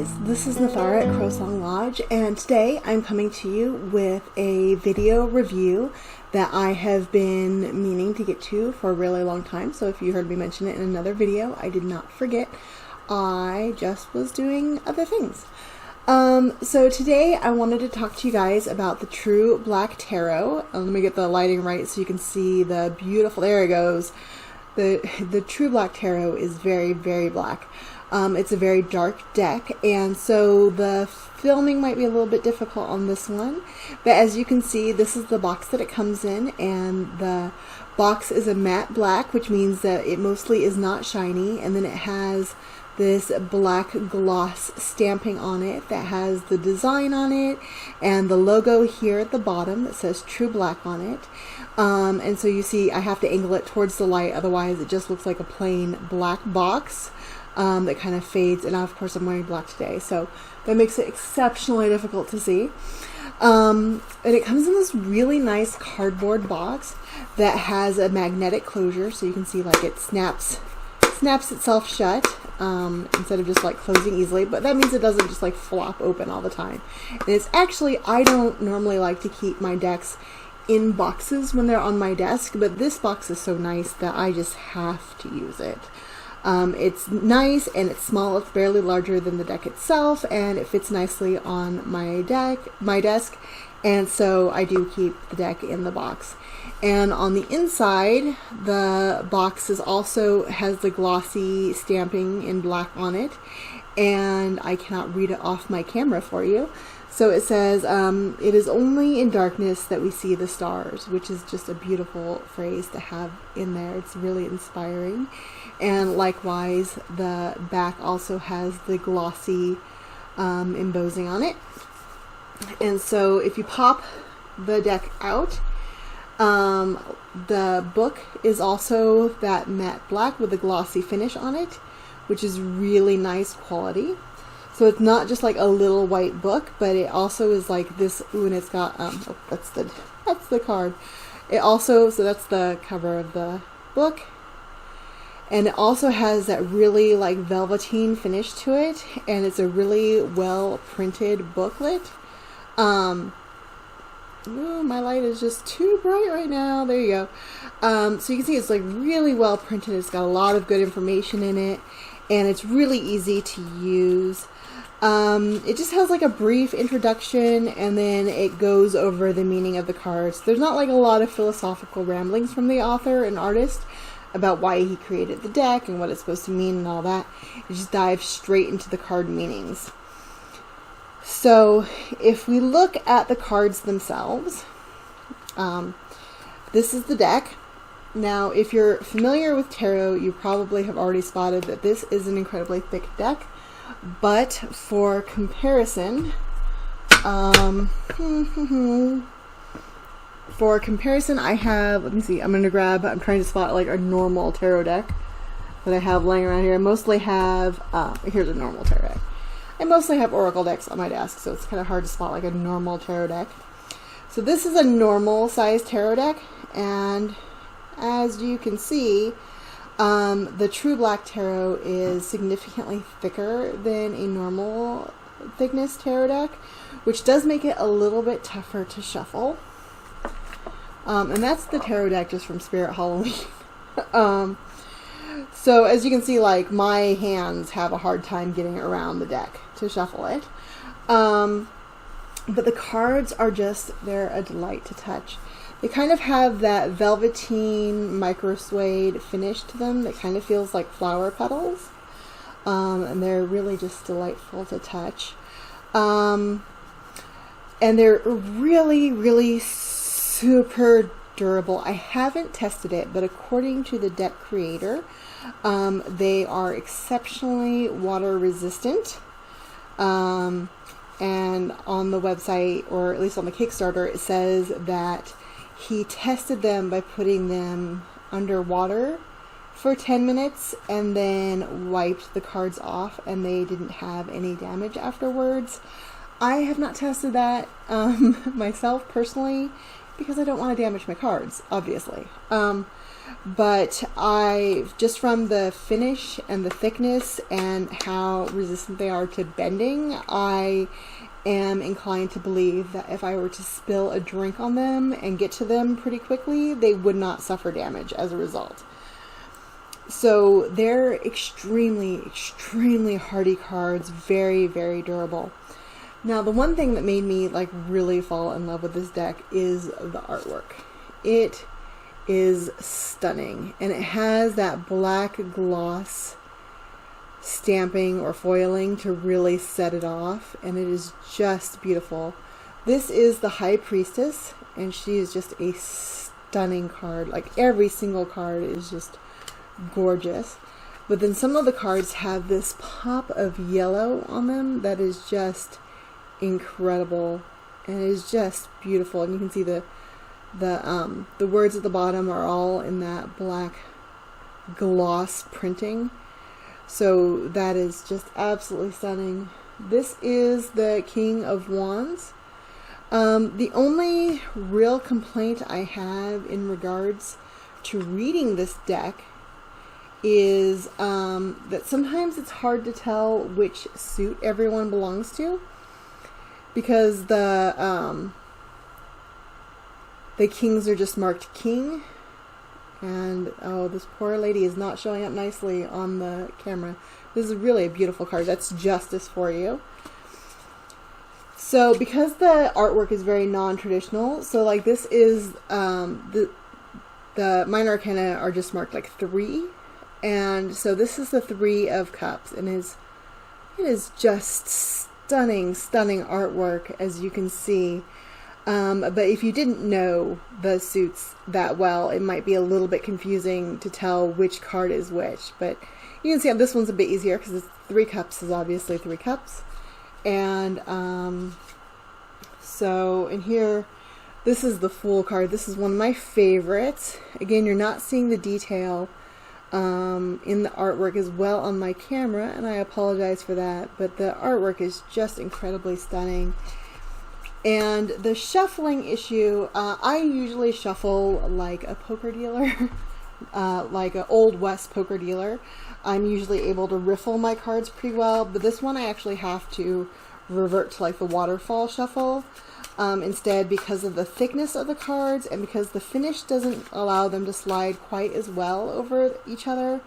guys, this is Nathara at CrowSong Lodge, and today I'm coming to you with a video review that I have been meaning to get to for a really long time. So if you heard me mention it in another video, I did not forget. I just was doing other things. So today I wanted to talk to you guys about the True Black Tarot. Let me get the lighting right so you can see the beautiful, there it goes. The True Black Tarot is very, very black. It's a very dark deck, and so the filming might be a little bit difficult on this one, but as you can see, this is the box that it comes in, and the box is a matte black, which means that it mostly is not shiny, and then it has this black gloss stamping on it that has the design on it and the logo here at the bottom that says True Black on it. And so you see I have to angle it towards the light, otherwise it just looks like a plain black box that kind of fades. And of course I'm wearing black today, so that makes it exceptionally difficult to see. And it comes in this really nice cardboard box that has a magnetic closure, so you can see like it snaps itself shut instead of just like closing easily, but that means it doesn't just like flop open all the time. And it's actually, I don't normally like to keep my decks in boxes when they're on my desk, but this box is so nice that I just have to use it. It's nice and it's small, it's barely larger than the deck itself, and it fits nicely on my desk, and so I do keep the deck in the box. And on the inside, the box also has the glossy stamping in black on it, and I cannot read it off my camera for you. So it says, it is only in darkness that we see the stars, which is just a beautiful phrase to have in there. It's really inspiring. And likewise, the back also has the glossy embossing on it. And so if you pop the deck out, the book is also that matte black with a glossy finish on it, which is really nice quality. So it's not just like a little white book, but it also is like this. Ooh, and it's got oh, that's the card. It also, so that's the cover of the book, and it also has that really like velveteen finish to it, and it's a really well printed booklet. Ooh, my light is just too bright right now. There you go. So you can see it's like really well printed. It's got a lot of good information in it, and it's really easy to use. It just has like a brief introduction, and then it goes over the meaning of the cards. There's not like a lot of philosophical ramblings from the author and artist about why he created the deck and what it's supposed to mean and all that. It just dives straight into the card meanings. So if we look at the cards themselves, this is the deck. Now, if you're familiar with tarot, you probably have already spotted that this is an incredibly thick deck. But for comparison, I have, let me see, I'm trying to spot like a normal tarot deck that I have laying around here. I mostly have, here's a normal tarot deck. I mostly have oracle decks on my desk, so it's kind of hard to spot like a normal tarot deck. So this is a normal size tarot deck, and as you can see, the True Black Tarot is significantly thicker than a normal thickness tarot deck, which does make it a little bit tougher to shuffle. And that's the tarot deck just from Spirit Halloween. So as you can see, like my hands have a hard time getting around the deck to shuffle it. But the cards are just, they're a delight to touch. They kind of have that velveteen micro suede finish to them that kind of feels like flower petals. And they're really just delightful to touch. And they're really, really super durable. I haven't tested it, but according to the deck creator, they are exceptionally water resistant. And on the website, or at least on the Kickstarter, it says that he tested them by putting them underwater for 10 minutes and then wiped the cards off, and they didn't have any damage afterwards. I have not tested that myself personally, because I don't want to damage my cards, obviously. But just from the finish and the thickness and how resistant they are to bending, I am inclined to believe that if I were to spill a drink on them and get to them pretty quickly, they would not suffer damage as a result. So they're extremely, extremely hardy cards, very, very durable. Now, the one thing that made me like really fall in love with this deck is the artwork. It is stunning, and it has that black gloss stamping or foiling to really set it off, and it is just beautiful. This is the High Priestess, and she is just a stunning card. Like, every single card is just gorgeous. But then some of the cards have this pop of yellow on them that is just incredible, and it is just beautiful. And you can see the words at the bottom are all in that black gloss printing. So that is just absolutely stunning. This is the King of Wands. The only real complaint I have in regards to reading this deck is that sometimes it's hard to tell which suit everyone belongs to, because the kings are just marked king. And, oh, this poor lady is not showing up nicely on the camera. This is really a beautiful card. That's justice for you. So, because the artwork is very non-traditional, so, like, this is, the minor arcana are just marked, like, 3. And so this is the 3 of Cups. And it is just stunning, stunning artwork, as you can see. But if you didn't know the suits that well, it might be a little bit confusing to tell which card is which. But you can see how this one's a bit easier, because it's 3 cups is obviously 3 cups. And so in here, this is the Fool card. This is one of my favorites. Again, you're not seeing the detail in the artwork as well on my camera, and I apologize for that. But the artwork is just incredibly stunning. And the shuffling issue, I usually shuffle like a poker dealer, like an Old West poker dealer. I'm usually able to riffle my cards pretty well, but this one I actually have to revert to like the waterfall shuffle instead, because of the thickness of the cards and because the finish doesn't allow them to slide quite as well over each other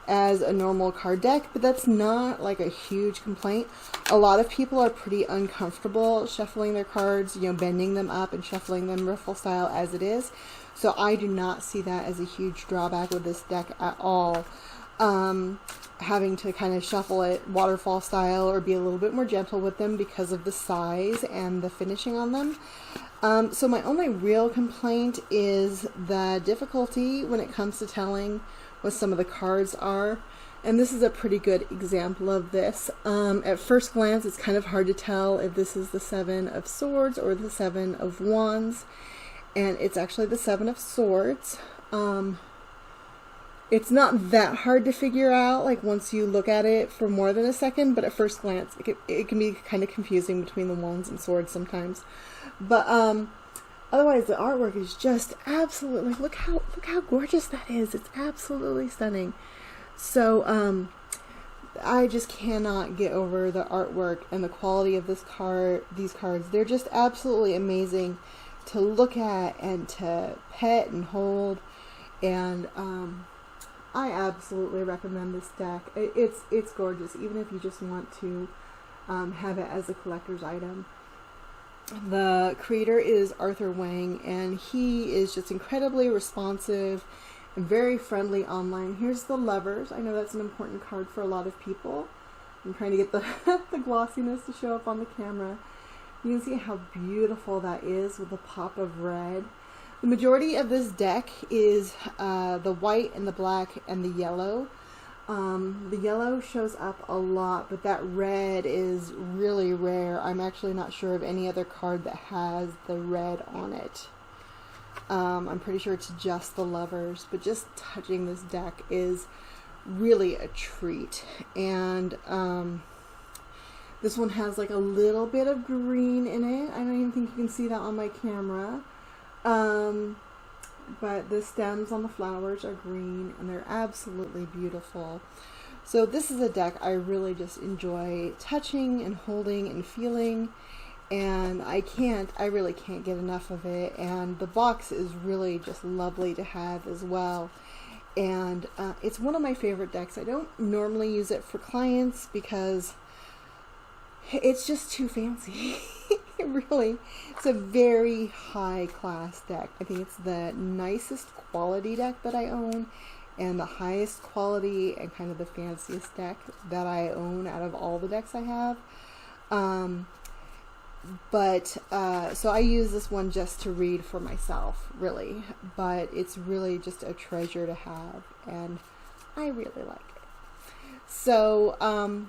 as a normal card deck. But that's not like a huge complaint. A lot of people are pretty uncomfortable shuffling their cards, you know, bending them up and shuffling them riffle style as it is. So I do not see that as a huge drawback with this deck at all. Having to kind of shuffle it waterfall style or be a little bit more gentle with them because of the size and the finishing on them. So my only real complaint is the difficulty when it comes to telling what some of the cards are. And this is a pretty good example of this. At first glance, it's kind of hard to tell if this is the 7 of Swords or the 7 of Wands. And it's actually the 7 of Swords. It's not that hard to figure out, like, once you look at it for more than a second, but at first glance, it can be kind of confusing between the Wands and Swords sometimes. But, otherwise, the artwork is just absolutely, look how gorgeous that is. It's absolutely stunning. So, I just cannot get over the artwork and the quality of these cards. They're just absolutely amazing to look at and to pet and hold. And, I absolutely recommend this deck. It's gorgeous, even if you just want to have it as a collector's item. The creator is Arthur Wang, and he is just incredibly responsive and very friendly online. Here's the Lovers. I know that's an important card for a lot of people. I'm trying to get the, the glossiness to show up on the camera. You can see how beautiful that is with the pop of red. The majority of this deck is the white and the black and the yellow. The yellow shows up a lot, but that red is really rare. I'm actually not sure of any other card that has the red on it. I'm pretty sure it's just the Lovers, but just touching this deck is really a treat. And this one has like a little bit of green in it. I don't even think you can see that on my camera. But the stems on the flowers are green and they're absolutely beautiful. So this is a deck I really just enjoy touching and holding and feeling, and I really can't get enough of it. And the box is really just lovely to have as well. And it's one of my favorite decks. I don't normally use it for clients because it's just too fancy. Really, it's a very high class deck. I think it's the nicest quality deck that I own, and the highest quality and kind of the fanciest deck that I own out of all the decks I have. So I use this one just to read for myself, really, but it's really just a treasure to have, and I really like it. So,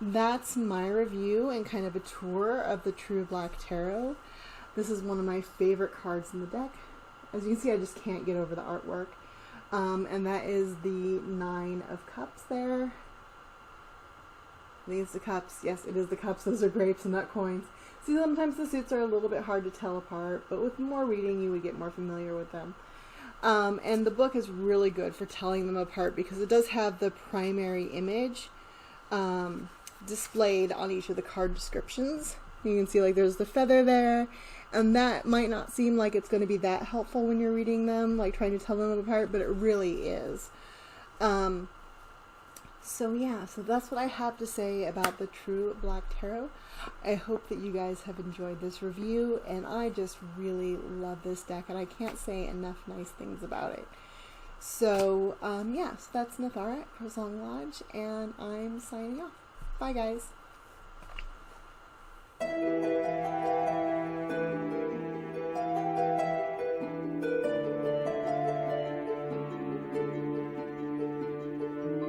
that's my review and kind of a tour of the True Black Tarot. This is one of my favorite cards in the deck. As you can see, I just can't get over the artwork. And that is the 9 of Cups there. I think it's the cups. Yes, it is the cups. Those are grapes and not coins. See, sometimes the suits are a little bit hard to tell apart, but with more reading, you would get more familiar with them. And the book is really good for telling them apart because it does have the primary image displayed on each of the card descriptions. You can see like there's the feather there, and that might not seem like it's going to be that helpful when you're reading them, like trying to tell them apart, but it really is. So yeah, so that's what I have to say about the True Black Tarot. I hope that you guys have enjoyed this review, and I just really love this deck, and I can't say enough nice things about it. So yeah, so that's Nathara at CrowSong Lodge, and I'm signing off. Bye guys.